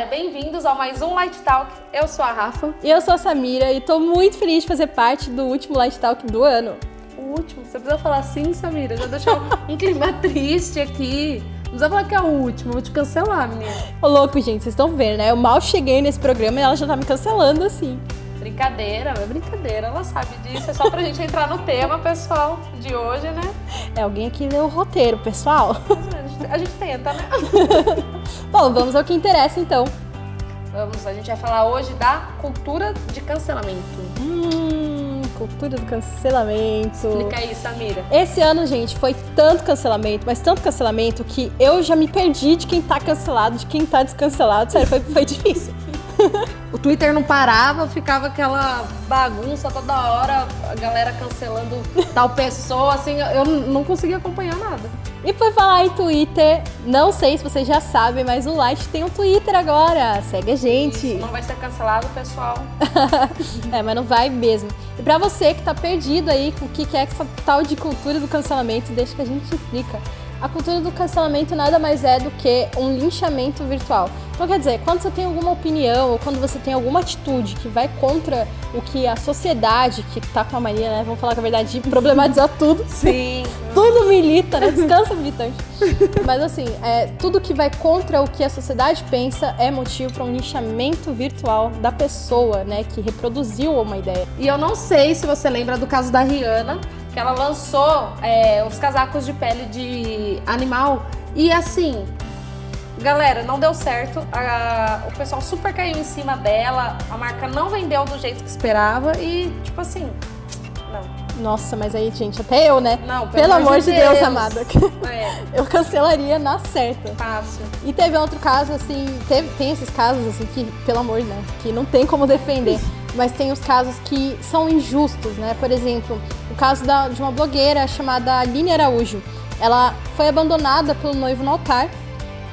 bem-vindos a mais um Light Talk. Eu sou a Rafa. E eu sou a Samira e tô muito feliz de fazer parte do último Light Talk do ano. O último? Você precisa falar assim, Samira? Já deixou um clima triste aqui. Não precisa falar que é o último, eu vou te cancelar, menina. Ô louco, gente, vocês estão vendo, né? Eu mal cheguei nesse programa e ela já tá me cancelando assim. Brincadeira, é brincadeira, ela sabe disso. É só pra gente entrar no tema, pessoal, de hoje, né? É alguém que leu o roteiro, pessoal. A gente tenta, né? Bom, vamos ao que interessa então. A gente vai falar hoje da cultura de cancelamento. Cultura do cancelamento. Explica aí, Samira. Esse ano, gente, foi tanto cancelamento, mas tanto cancelamento que eu já me perdi de quem tá cancelado, de quem tá descancelado. Sério, foi difícil. O Twitter não parava, ficava aquela bagunça toda hora, a galera cancelando tal pessoa, assim, eu não conseguia acompanhar nada. E por falar em Twitter, não sei se vocês já sabem, mas o Light tem um Twitter agora. Segue a gente. Isso, não vai ser cancelado, pessoal. Mas não vai mesmo. E pra você que tá perdido aí com o que é essa tal de cultura do cancelamento, deixa que a gente te explica. A cultura do cancelamento nada mais é do que um linchamento virtual. Então, quer dizer, quando você tem alguma opinião ou quando você tem alguma atitude que vai contra o que a sociedade, que tá com a mania, né, vamos falar com a verdade, de problematizar tudo. Sim. Tudo milita, né? Descansa, militante. Mas assim, tudo que vai contra o que a sociedade pensa é motivo para um linchamento virtual da pessoa, né, que reproduziu uma ideia. E eu não sei se você lembra do caso da Rihanna, que ela lançou os casacos de pele de animal e assim, galera, não deu certo, o pessoal super caiu em cima dela, a marca não vendeu do jeito que esperava e tipo assim, não. Nossa, mas aí, gente, até eu, né? Não, pelo amor de Deus, amada. Eu cancelaria na certa. Fácil. E teve outro caso, assim, tem esses casos, assim, que, pelo amor, né? Que não tem como defender. Mas tem os casos que são injustos, né? Por exemplo, o caso de uma blogueira chamada Aline Araújo. Ela foi abandonada pelo noivo no altar.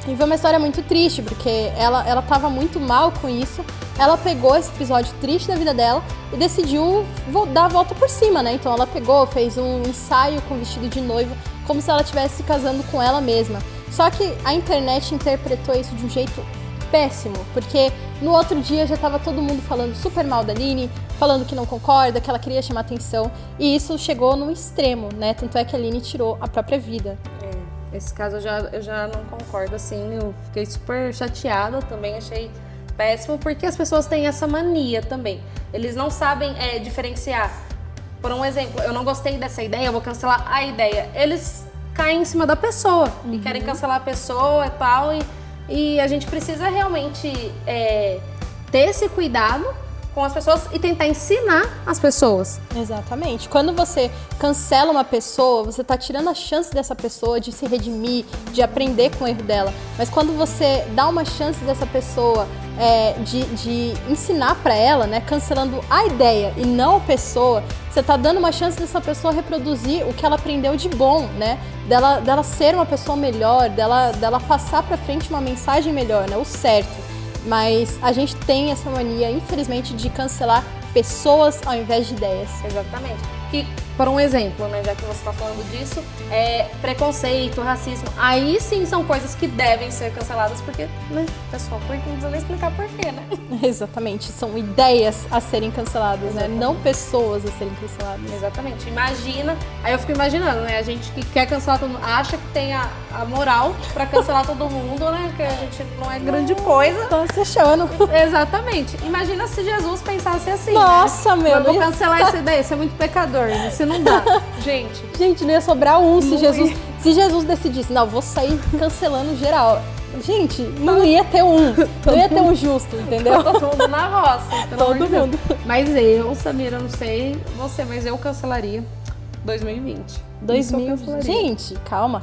E foi uma história muito triste, porque ela tava muito mal com isso. Ela pegou esse episódio triste da vida dela e decidiu dar a volta por cima, né? Então ela pegou, fez um ensaio com vestido de noiva, como se ela estivesse se casando com ela mesma. Só que a internet interpretou isso de um jeito péssimo, porque no outro dia já tava todo mundo falando super mal da Aline, falando que não concorda, que ela queria chamar atenção, e isso chegou no extremo, né? Tanto é que a Aline tirou a própria vida. Esse caso eu já não concordo, assim, eu fiquei super chateada também, achei péssimo, porque as pessoas têm essa mania também. Eles não sabem diferenciar. Por um exemplo, eu não gostei dessa ideia, eu vou cancelar a ideia. Eles caem em cima da pessoa e querem cancelar a pessoa e tal, e a gente precisa realmente ter esse cuidado com as pessoas e tentar ensinar as pessoas. Exatamente. Quando você cancela uma pessoa, você tá tirando a chance dessa pessoa de se redimir, de aprender com o erro dela. Mas quando você dá uma chance dessa pessoa de ensinar pra ela, né, cancelando a ideia e não a pessoa, você tá dando uma chance dessa pessoa reproduzir o que ela aprendeu de bom, né? Dela ser uma pessoa melhor, dela passar pra frente uma mensagem melhor, né? O certo. Mas a gente tem essa mania, infelizmente, de cancelar pessoas ao invés de ideias. Exatamente. E, por um exemplo, né, já que você está falando disso, preconceito, racismo, aí sim são coisas que devem ser canceladas, porque, né, pessoal, não precisa nem explicar por quê, né? Exatamente, são ideias a serem canceladas, né? Não pessoas a serem canceladas. Exatamente. Imagina, aí eu fico imaginando, né, a gente que quer cancelar todo mundo, acha que tem a moral pra cancelar todo mundo, né, que a gente não é grande coisa. Tô se achando. Exatamente. Imagina se Jesus pensasse assim. Nossa, né? Eu vou cancelar essa ideia, isso é muito pecador, isso não dá. Gente, não ia sobrar um se Jesus decidisse, não, vou sair cancelando geral. Gente, não ia ter um. Não ia ter um justo, entendeu? Todo mundo na roça. Todo mundo. Mas eu, Samira, não sei você, mas eu cancelaria 2020. Gente, calma.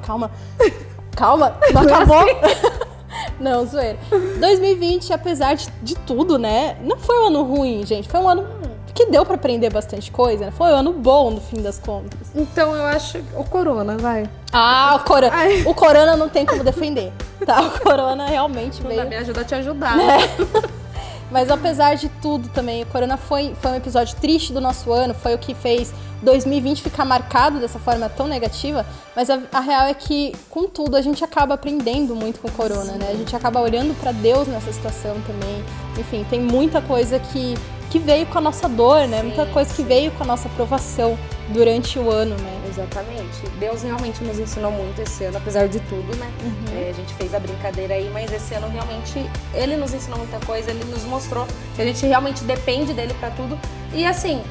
Calma, não acabou. Não, zoeira. 2020, apesar de tudo, né? Não foi um ano ruim, gente. Foi um ano que deu pra aprender bastante coisa, né? Foi um ano bom, no fim das contas. Então, eu acho... O corona, vai. O corona não tem como defender, tá? O corona realmente veio... Me ajuda a te ajudar. Mas apesar de tudo também, o Corona foi um episódio triste do nosso ano, foi o que fez 2020 ficar marcado dessa forma tão negativa, mas a real é que, com tudo, a gente acaba aprendendo muito com o Corona, né? A gente acaba olhando para Deus nessa situação também. Enfim, tem muita coisa que veio com a nossa dor, né? Sim, muita coisa que veio com a nossa provação durante o ano, né? Exatamente. Deus realmente nos ensinou muito esse ano, apesar de tudo, né? A gente fez a brincadeira aí, mas esse ano realmente Ele nos ensinou muita coisa, Ele nos mostrou que a gente realmente depende dele pra tudo. E assim,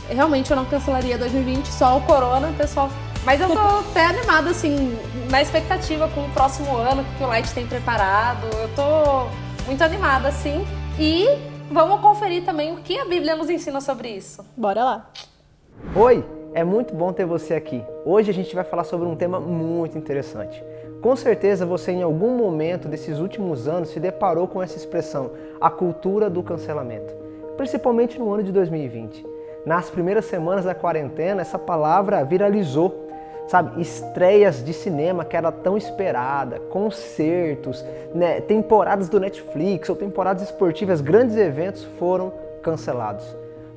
realmente eu não cancelaria 2020, só o Corona, pessoal. Mas eu tô até animada, assim, na expectativa com o próximo ano, que o Light tem preparado. Eu tô muito animada, assim. E vamos conferir também o que a Bíblia nos ensina sobre isso. Bora lá! Oi, é muito bom ter você aqui. Hoje a gente vai falar sobre um tema muito interessante. Com certeza você em algum momento desses últimos anos se deparou com essa expressão, a cultura do cancelamento. Principalmente no ano de 2020. Nas primeiras semanas da quarentena, essa palavra viralizou. Sabe, estreias de cinema que era tão esperada, concertos, né, temporadas do Netflix ou temporadas esportivas, grandes eventos foram cancelados.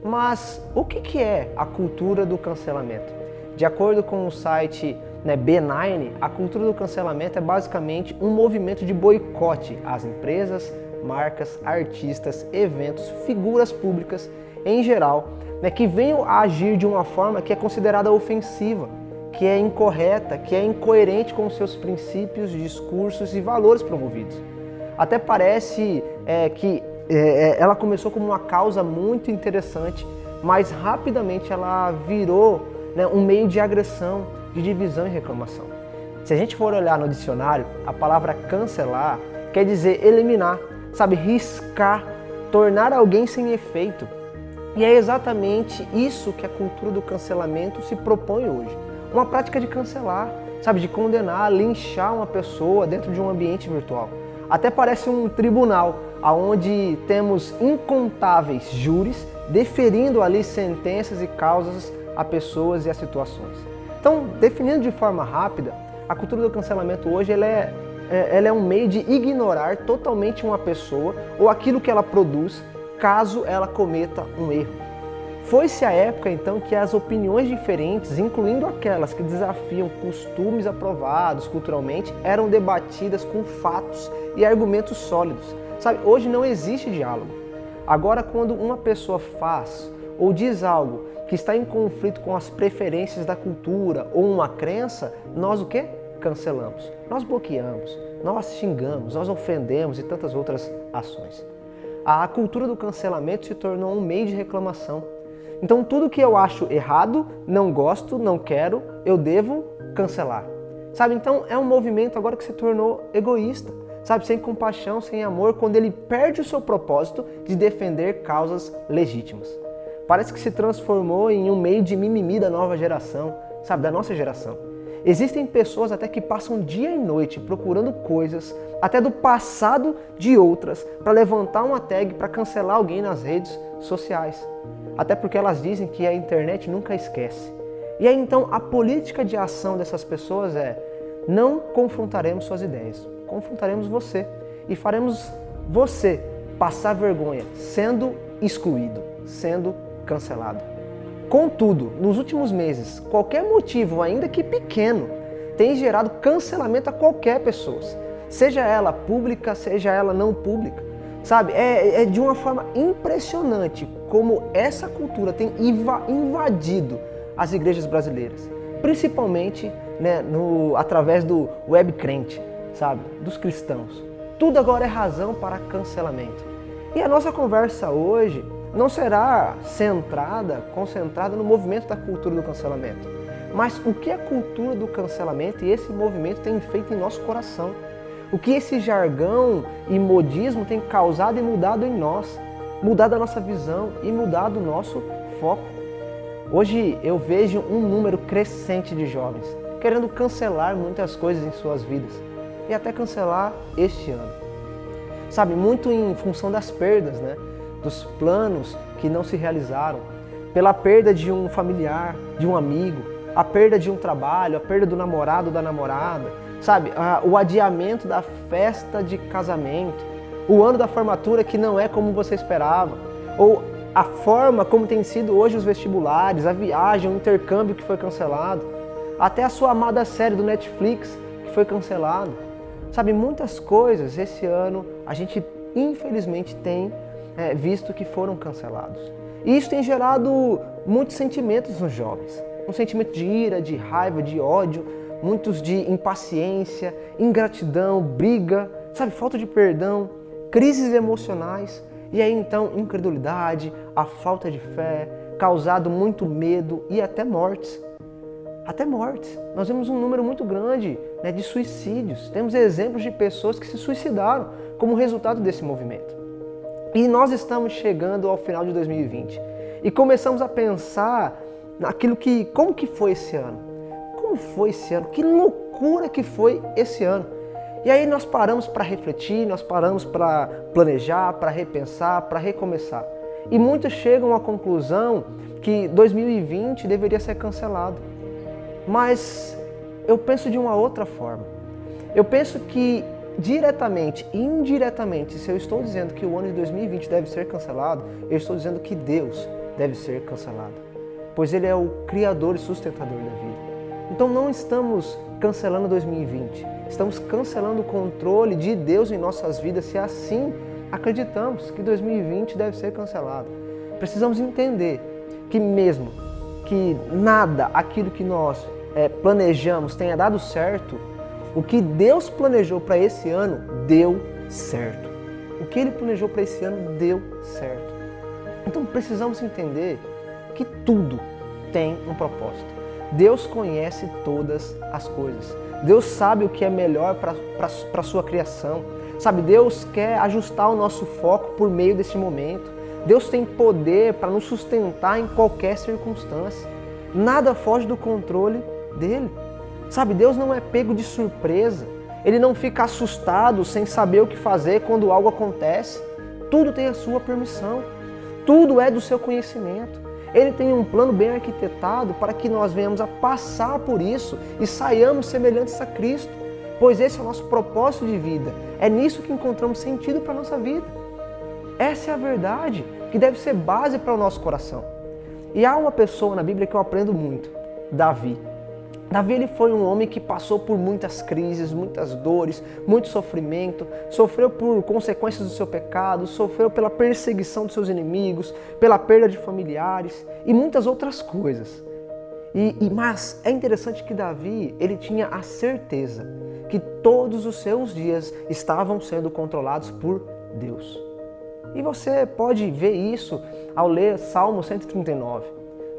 Mas o que é a cultura do cancelamento? De acordo com o site B9, a cultura do cancelamento é basicamente um movimento de boicote às empresas, marcas, artistas, eventos, figuras públicas em geral, que venham a agir de uma forma que é considerada ofensiva, que é incorreta, que é incoerente com os seus princípios, discursos e valores promovidos. Até parece que ela começou como uma causa muito interessante, mas rapidamente ela virou um meio de agressão, de divisão e reclamação. Se a gente for olhar no dicionário, a palavra cancelar quer dizer eliminar, sabe, riscar, tornar alguém sem efeito. E é exatamente isso que a cultura do cancelamento se propõe hoje. Uma prática de cancelar, sabe, de condenar, linchar uma pessoa dentro de um ambiente virtual. Até parece um tribunal, onde temos incontáveis júris deferindo ali sentenças e causas a pessoas e a situações. Então, definindo de forma rápida, a cultura do cancelamento hoje ela é um meio de ignorar totalmente uma pessoa ou aquilo que ela produz, caso ela cometa um erro. Foi-se a época, então, que as opiniões diferentes, incluindo aquelas que desafiam costumes aprovados culturalmente, eram debatidas com fatos e argumentos sólidos. Sabe, hoje não existe diálogo. Agora, quando uma pessoa faz ou diz algo que está em conflito com as preferências da cultura ou uma crença, nós o quê? Cancelamos. Nós bloqueamos, nós xingamos, nós ofendemos e tantas outras ações. A cultura do cancelamento se tornou um meio de reclamação. Então tudo que eu acho errado, não gosto, não quero, eu devo cancelar. Sabe, então é um movimento agora que se tornou egoísta, sabe, sem compaixão, sem amor, quando ele perde o seu propósito de defender causas legítimas. Parece que se transformou em um meio de mimimi da nova geração, sabe, da nossa geração. Existem pessoas até que passam dia e noite procurando coisas, até do passado de outras, para levantar uma tag para cancelar alguém nas redes sociais. Até porque elas dizem que a internet nunca esquece. E aí então a política de ação dessas pessoas é: não confrontaremos suas ideias, confrontaremos você e faremos você passar vergonha, sendo excluído, sendo cancelado. Contudo, nos últimos meses, qualquer motivo, ainda que pequeno, tem gerado cancelamento a qualquer pessoa, seja ela pública, seja ela não pública. Sabe, é de uma forma impressionante como essa cultura tem invadido as igrejas brasileiras, principalmente através do web crente, sabe, dos cristãos. Tudo agora é razão para cancelamento. E a nossa conversa hoje não será concentrada no movimento da cultura do cancelamento, mas o que a cultura do cancelamento e esse movimento tem feito em nosso coração. O que esse jargão e modismo tem causado e mudado em nós, mudado a nossa visão e mudado o nosso foco. Hoje eu vejo um número crescente de jovens querendo cancelar muitas coisas em suas vidas e até cancelar este ano. Sabe, muito em função das perdas, dos planos que não se realizaram, pela perda de um familiar, de um amigo, a perda de um trabalho, a perda do namorado ou da namorada, sabe, o adiamento da festa de casamento, o ano da formatura que não é como você esperava, ou a forma como tem sido hoje os vestibulares, a viagem, o intercâmbio que foi cancelado, até a sua amada série do Netflix que foi cancelado. Sabe, muitas coisas esse ano a gente infelizmente tem visto que foram cancelados. E isso tem gerado muitos sentimentos nos jovens. Um sentimento de ira, de raiva, de ódio, muitos de impaciência, ingratidão, briga, sabe, falta de perdão, crises emocionais. E aí então incredulidade, a falta de fé, causado muito medo e até mortes. Até mortes. Nós vemos um número muito grande de suicídios. Temos exemplos de pessoas que se suicidaram como resultado desse movimento. E nós estamos chegando ao final de 2020 e começamos a pensar naquilo como que foi esse ano? Como foi esse ano? Que loucura que foi esse ano? E aí nós paramos para refletir, nós paramos para planejar, para repensar, para recomeçar. E muitos chegam à conclusão que 2020 deveria ser cancelado. Mas eu penso de uma outra forma. Eu penso que diretamente e indiretamente, se eu estou dizendo que o ano de 2020 deve ser cancelado, eu estou dizendo que Deus deve ser cancelado, pois Ele é o Criador e sustentador da vida. Então não estamos cancelando 2020, estamos cancelando o controle de Deus em nossas vidas, se assim acreditamos que 2020 deve ser cancelado. Precisamos entender que mesmo que nada, aquilo que nós planejamos tenha dado certo, o que Deus planejou para esse ano deu certo. O que Ele planejou para esse ano deu certo. Então precisamos entender que tudo tem um propósito. Deus conhece todas as coisas. Deus sabe o que é melhor para a sua criação. Sabe, Deus quer ajustar o nosso foco por meio desse momento. Deus tem poder para nos sustentar em qualquer circunstância. Nada foge do controle dele. Sabe, Deus não é pego de surpresa. Ele não fica assustado sem saber o que fazer quando algo acontece. Tudo tem a sua permissão. Tudo é do seu conhecimento. Ele tem um plano bem arquitetado para que nós venhamos a passar por isso e saiamos semelhantes a Cristo. Pois esse é o nosso propósito de vida. É nisso que encontramos sentido para a nossa vida. Essa é a verdade que deve ser base para o nosso coração. E há uma pessoa na Bíblia que eu aprendo muito, Davi. Davi ele foi um homem que passou por muitas crises, muitas dores, muito sofrimento, sofreu por consequências do seu pecado, sofreu pela perseguição dos seus inimigos, pela perda de familiares e muitas outras coisas. Mas é interessante que Davi ele tinha a certeza que todos os seus dias estavam sendo controlados por Deus. E você pode ver isso ao ler Salmo 139.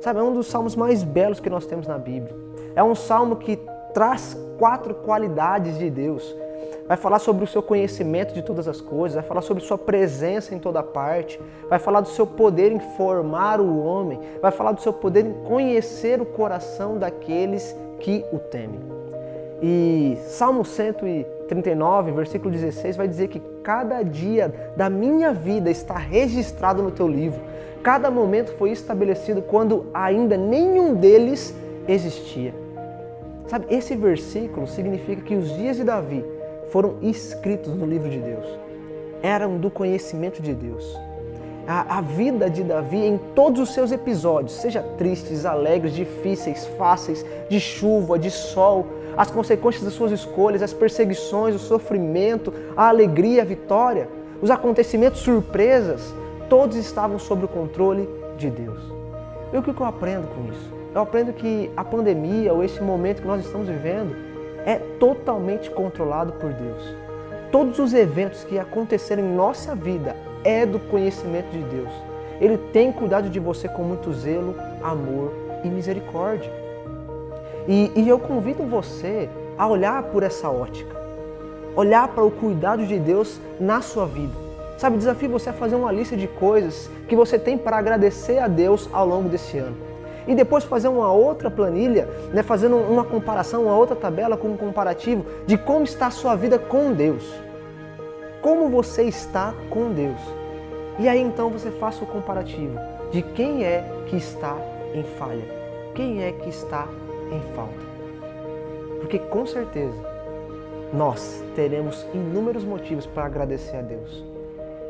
Sabe, é um dos salmos mais belos que nós temos na Bíblia. É um salmo que traz 4 qualidades de Deus. Vai falar sobre o seu conhecimento de todas as coisas, vai falar sobre sua presença em toda parte, vai falar do seu poder em formar o homem, vai falar do seu poder em conhecer o coração daqueles que o temem. E Salmo 139, versículo 16, vai dizer que cada dia da minha vida está registrado no teu livro. Cada momento foi estabelecido quando ainda nenhum deles existia. Sabe, esse versículo significa que os dias de Davi foram escritos no livro de Deus. Eram do conhecimento de Deus. A vida de Davi em todos os seus episódios, seja tristes, alegres, difíceis, fáceis, de chuva, de sol, as consequências das suas escolhas, as perseguições, o sofrimento, a alegria, a vitória, os acontecimentos surpresas, todos estavam sob o controle de Deus. E o que eu aprendo com isso? Eu aprendo que a pandemia ou esse momento que nós estamos vivendo é totalmente controlado por Deus. Todos os eventos que aconteceram em nossa vida é do conhecimento de Deus. Ele tem cuidado de você com muito zelo, amor e misericórdia. E eu convido você a olhar por essa ótica. Olhar para o cuidado de Deus na sua vida. Sabe, desafio você a fazer uma lista de coisas que você tem para agradecer a Deus ao longo desse ano. E depois fazer uma outra planilha, fazendo uma comparação, uma outra tabela com um comparativo de como está a sua vida com Deus. Como você está com Deus. E aí então você faça o comparativo de quem é que está em falha, quem é que está em falta. Porque com certeza nós teremos inúmeros motivos para agradecer a Deus.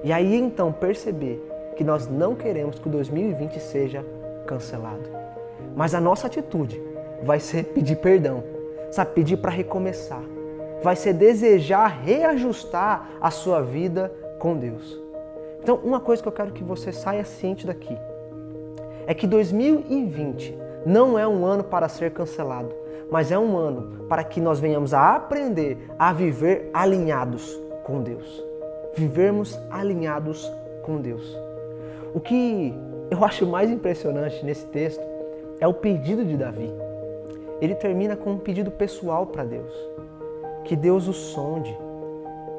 E aí então perceber que nós não queremos que o 2020 seja cancelado. Mas a nossa atitude vai ser pedir perdão, sabe? Pedir para recomeçar. Vai ser desejar reajustar a sua vida com Deus. Então, uma coisa que eu quero que você saia ciente daqui é que 2020 não é um ano para ser cancelado, mas é um ano para que nós venhamos a aprender a viver alinhados com Deus. Vivermos alinhados com Deus. O que eu acho mais impressionante nesse texto é o pedido de Davi. Ele termina com um pedido pessoal para Deus. Que Deus o sonde,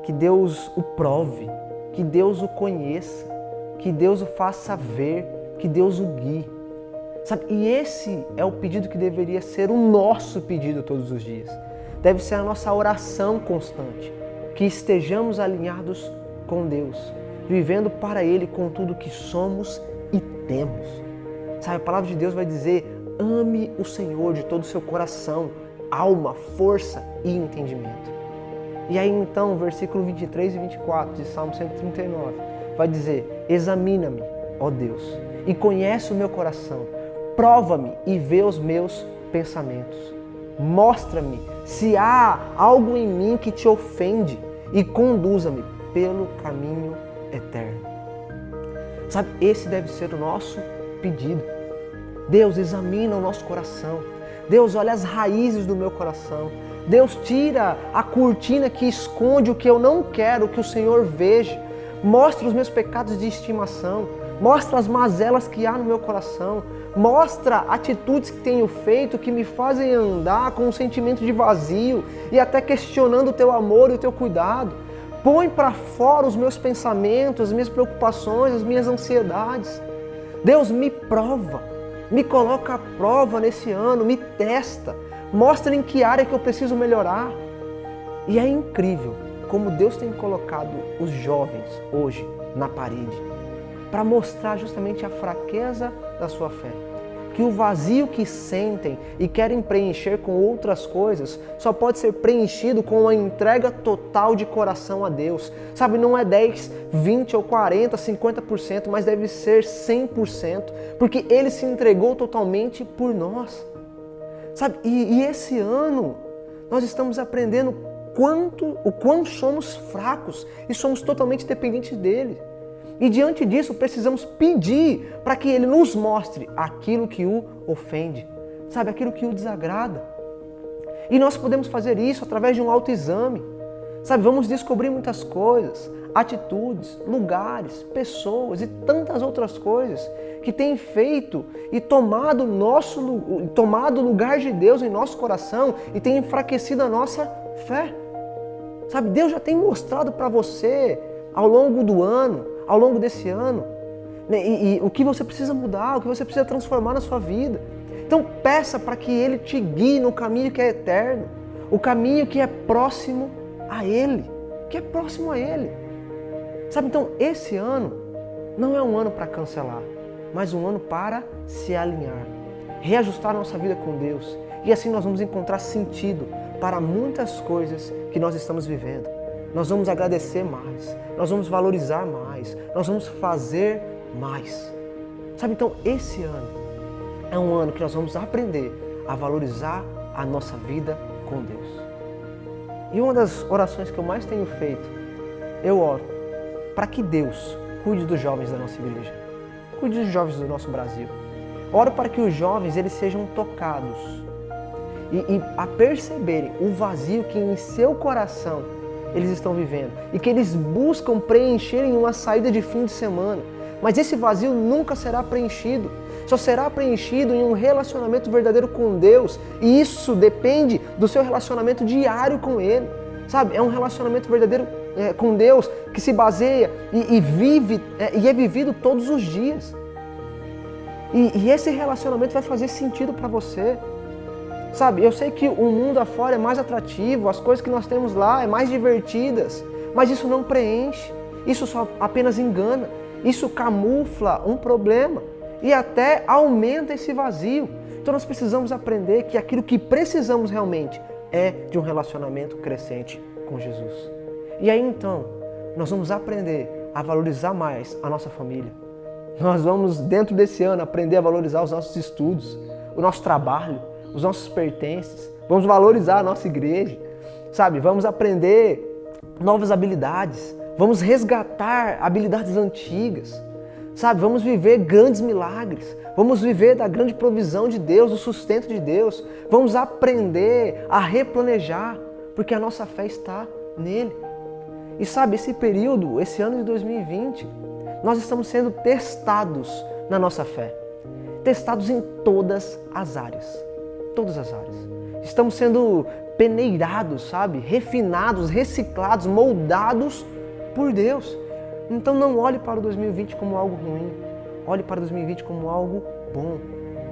que Deus o prove, que Deus o conheça, que Deus o faça ver, que Deus o guie. Sabe? E esse é o pedido que deveria ser o nosso pedido todos os dias. Deve ser a nossa oração constante. Que estejamos alinhados com Deus, vivendo para Ele com tudo que somos e temos. Sabe, a palavra de Deus vai dizer: ame o Senhor de todo o seu coração, alma, força e entendimento. E aí então, versículo 23 e 24 de Salmo 139 vai dizer: examina-me, ó Deus, e conhece o meu coração, prova-me e vê os meus pensamentos. Mostra-me se há algo em mim que te ofende e conduza-me pelo caminho eterno. Sabe, esse deve ser o nosso pedido. Deus, examina o nosso coração. Deus, olha as raízes do meu coração. Deus, tira a cortina que esconde o que eu não quero que o Senhor veja. Mostra os meus pecados de estimação. Mostra as mazelas que há no meu coração. Mostra atitudes que tenho feito que me fazem andar com um sentimento de vazio e até questionando o teu amor e o teu cuidado. Põe para fora os meus pensamentos, as minhas preocupações, as minhas ansiedades. Deus, me prova, me coloca à prova nesse ano, me testa, mostra em que área que eu preciso melhorar. E é incrível como Deus tem colocado os jovens hoje na parede para mostrar justamente a fraqueza da sua fé. Que o vazio que sentem e querem preencher com outras coisas só pode ser preenchido com uma entrega total de coração a Deus. Sabe, não é 10, 20 ou 40, 50%, mas deve ser 100%, porque Ele se entregou totalmente por nós. Sabe, e esse ano nós estamos aprendendo o quão somos fracos e somos totalmente dependentes dEle. E diante disso, precisamos pedir para que Ele nos mostre aquilo que o ofende, sabe, aquilo que o desagrada. E nós podemos fazer isso através de um autoexame. Sabe, vamos descobrir muitas coisas, atitudes, lugares, pessoas e tantas outras coisas que têm feito e tomado o lugar de Deus em nosso coração e têm enfraquecido a nossa fé. Sabe, Deus já tem mostrado para você ao longo do ano, ao longo desse ano, e o que você precisa mudar, o que você precisa transformar na sua vida. Então peça para que Ele te guie no caminho que é eterno, o caminho que é próximo a Ele, Sabe, então esse ano não é um ano para cancelar, mas um ano para se alinhar, reajustar a nossa vida com Deus, e assim nós vamos encontrar sentido para muitas coisas que nós estamos vivendo. Nós vamos agradecer mais, nós vamos valorizar mais, nós vamos fazer mais. Sabe, então esse ano é um ano que nós vamos aprender a valorizar a nossa vida com Deus. E uma das orações que eu mais tenho feito, eu oro para que Deus cuide dos jovens da nossa igreja, cuide dos jovens do nosso Brasil. Oro para que os jovens eles sejam tocados e a perceberem o vazio que em seu coração eles estão vivendo e que eles buscam preencher em uma saída de fim de semana. Mas esse vazio nunca será preenchido. Só será preenchido em um relacionamento verdadeiro com Deus. E isso depende do seu relacionamento diário com Ele. Sabe? É um relacionamento verdadeiro com Deus que se baseia e é vivido todos os dias. E esse relacionamento vai fazer sentido para você. Sabe, eu sei que o mundo afora é mais atrativo, as coisas que nós temos lá é mais divertidas, mas isso não preenche, isso só apenas engana, isso camufla um problema e até aumenta esse vazio. Então nós precisamos aprender que aquilo que precisamos realmente é de um relacionamento crescente com Jesus. E aí então, nós vamos aprender a valorizar mais a nossa família. Nós vamos, dentro desse ano, aprender a valorizar os nossos estudos, o nosso trabalho, os nossos pertences. Vamos valorizar a nossa igreja, sabe? Vamos aprender novas habilidades. Vamos resgatar habilidades antigas, sabe? Vamos viver grandes milagres. Vamos viver da grande provisão de Deus, do sustento de Deus. Vamos aprender a replanejar, porque a nossa fé está nele. E sabe, esse período, esse ano de 2020, nós estamos sendo testados na nossa fé. Testados em todas as áreas. Todas as áreas. Estamos sendo peneirados, sabe? Refinados, reciclados, moldados por Deus. Então não olhe para o 2020 como algo ruim. Olhe para 2020 como algo bom.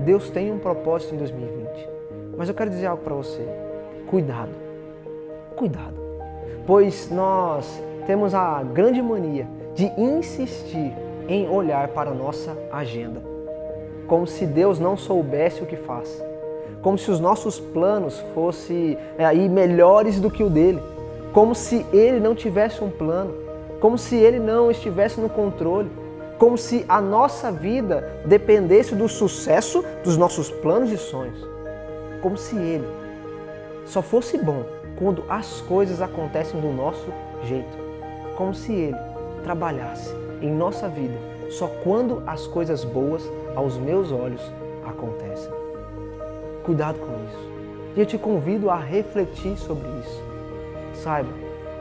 Deus tem um propósito em 2020. Mas eu quero dizer algo para você. Cuidado. Cuidado. Pois nós temos a grande mania de insistir em olhar para a nossa agenda. Como se Deus não soubesse o que faz. Como se os nossos planos fossem melhores do que o dele. Como se ele não tivesse um plano. Como se ele não estivesse no controle. Como se a nossa vida dependesse do sucesso dos nossos planos e sonhos. Como se ele só fosse bom quando as coisas acontecem do nosso jeito. Como se ele trabalhasse em nossa vida só quando as coisas boas aos meus olhos acontecem. Cuidado com isso. E eu te convido a refletir sobre isso. Saiba,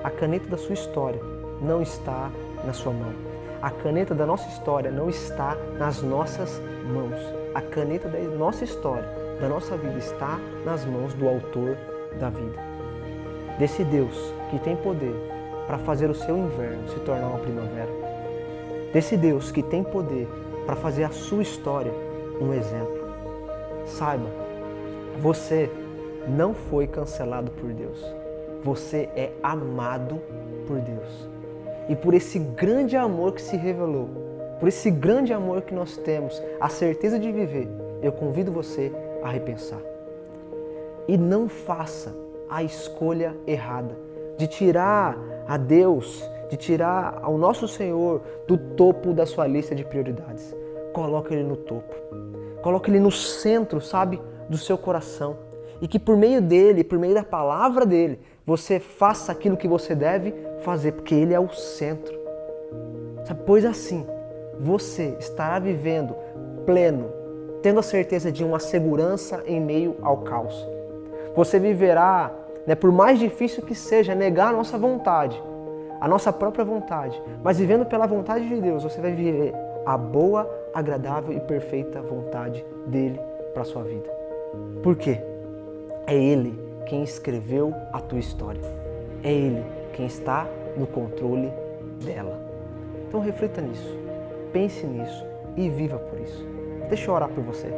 a caneta da sua história não está na sua mão. A caneta da nossa história não está nas nossas mãos. A caneta da nossa história, da nossa vida, está nas mãos do autor da vida. Desse Deus que tem poder para fazer o seu inverno se tornar uma primavera. Desse Deus que tem poder para fazer a sua história um exemplo. Saiba, você não foi cancelado por Deus. Você é amado por Deus. E por esse grande amor que se revelou, por esse grande amor que nós temos, a certeza de viver, eu convido você a repensar. E não faça a escolha errada de tirar a Deus, de tirar ao nosso Senhor do topo da sua lista de prioridades. Coloque Ele no topo. Coloque Ele no centro, sabe, do seu coração. E que por meio dEle, por meio da palavra dEle, você faça aquilo que você deve fazer, porque Ele é o centro. Sabe? Pois assim, você estará vivendo pleno, tendo a certeza de uma segurança em meio ao caos. Você viverá, por mais difícil que seja, negar a nossa vontade, a nossa própria vontade, mas vivendo pela vontade de Deus, você vai viver a boa, agradável e perfeita vontade dEle para a sua vida. Por quê? É Ele quem escreveu a tua história. É Ele quem está no controle dela. Então reflita nisso, pense nisso e viva por isso. Deixa eu orar por você.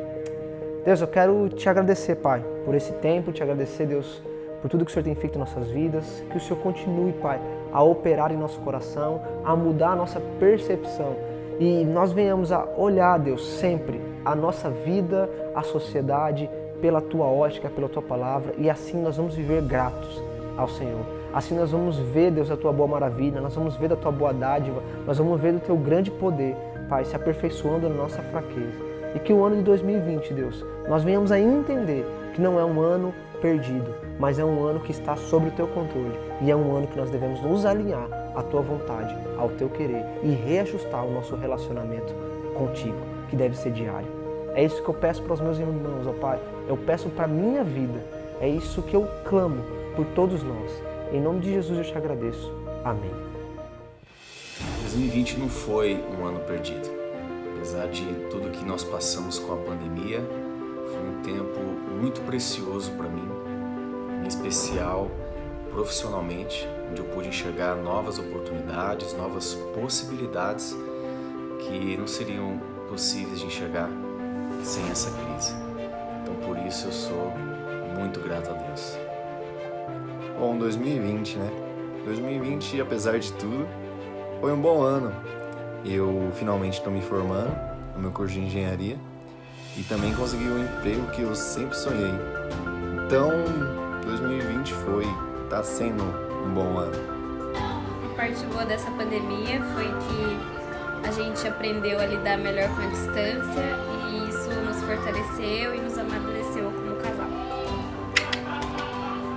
Deus, eu quero te agradecer, Pai, por esse tempo, te agradecer, Deus, por tudo que o Senhor tem feito em nossas vidas, que o Senhor continue, Pai, a operar em nosso coração, a mudar a nossa percepção e nós venhamos a olhar, Deus, sempre a nossa vida, a sociedade, pela Tua ótica, pela Tua palavra e assim nós vamos viver gratos ao Senhor. Assim nós vamos ver, Deus, a Tua boa maravilha, nós vamos ver da Tua boa dádiva, nós vamos ver do Teu grande poder, Pai, se aperfeiçoando na nossa fraqueza. E que o ano de 2020, Deus, nós venhamos a entender que não é um ano perdido, mas é um ano que está sob o Teu controle e é um ano que nós devemos nos alinhar à Tua vontade, ao Teu querer e reajustar o nosso relacionamento contigo, que deve ser diário. É isso que eu peço para os meus irmãos, ó Pai, eu peço para a minha vida, é isso que eu clamo por todos nós. Em nome de Jesus eu te agradeço. Amém. 2020 não foi um ano perdido. Apesar de tudo que nós passamos com a pandemia, foi um tempo muito precioso para mim, em especial profissionalmente, onde eu pude enxergar novas oportunidades, novas possibilidades que não seriam possíveis de enxergar sem essa crise. Então por isso eu sou muito grato a Deus. Bom, 2020, né? 2020, apesar de tudo, foi um bom ano. Eu finalmente estou me formando no meu curso de engenharia e também consegui um emprego que eu sempre sonhei. Então, 2020 está sendo um bom ano. parte boa dessa pandemia foi que a gente aprendeu a lidar melhor com a distância e isso nos fortaleceu e nos amadureceu como casal.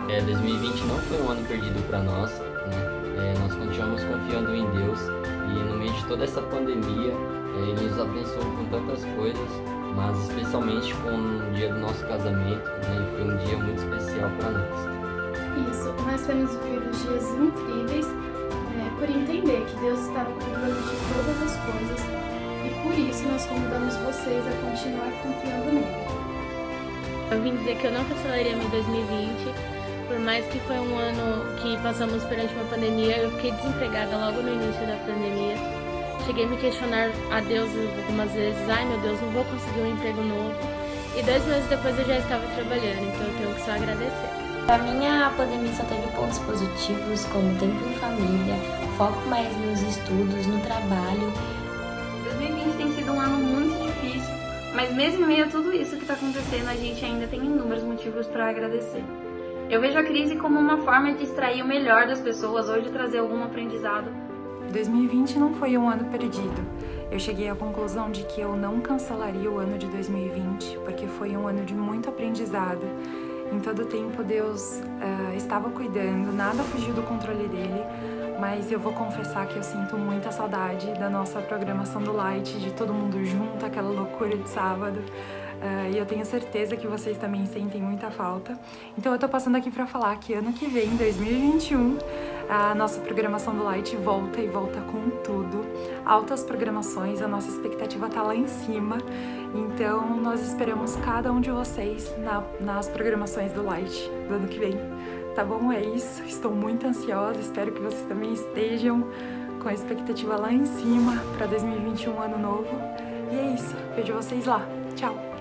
2020 não foi um ano perdido para nós, né? Nós continuamos confiando em Deus e no meio de toda essa pandemia, Ele nos abençoou com tantas coisas, mas especialmente com o dia do nosso casamento, né? E foi um dia muito especial para nós. Isso, nós temos vivido dias incríveis por entender que Deus estava cuidando de todas as coisas e por isso nós convidamos vocês a continuar confiando nele. Eu vim dizer que eu não cancelaria meu 2020, por mais que foi um ano que passamos perante uma pandemia. Eu fiquei desempregada logo no início da pandemia. Cheguei a me questionar a Deus algumas vezes, ai meu Deus, não vou conseguir um emprego novo. E 2 meses depois eu já estava trabalhando, então eu tenho que só agradecer. Pra mim, a pandemia só teve pontos positivos, como tempo em família, foco mais nos estudos, no trabalho. 2020 tem sido um ano muito difícil, mas mesmo em meio a tudo isso que está acontecendo, a gente ainda tem inúmeros motivos para agradecer. Eu vejo a crise como uma forma de extrair o melhor das pessoas ou de trazer algum aprendizado. 2020 não foi um ano perdido. Eu cheguei à conclusão de que eu não cancelaria o ano de 2020, porque foi um ano de muito aprendizado. Em todo o tempo Deus estava cuidando, nada fugiu do controle dele, mas eu vou confessar que eu sinto muita saudade da nossa programação do Light, de todo mundo junto, aquela loucura de sábado. E eu tenho certeza que vocês também sentem muita falta. Então eu tô passando aqui para falar que ano que vem, 2021, a nossa programação do Light volta e volta com tudo. Altas programações, a nossa expectativa tá lá em cima. Então nós esperamos cada um de vocês nas programações do Light do ano que vem. Tá bom? É isso. Estou muito ansiosa, espero que vocês também estejam com a expectativa lá em cima para 2021, ano novo. E é isso. Vejo vocês lá. Tchau!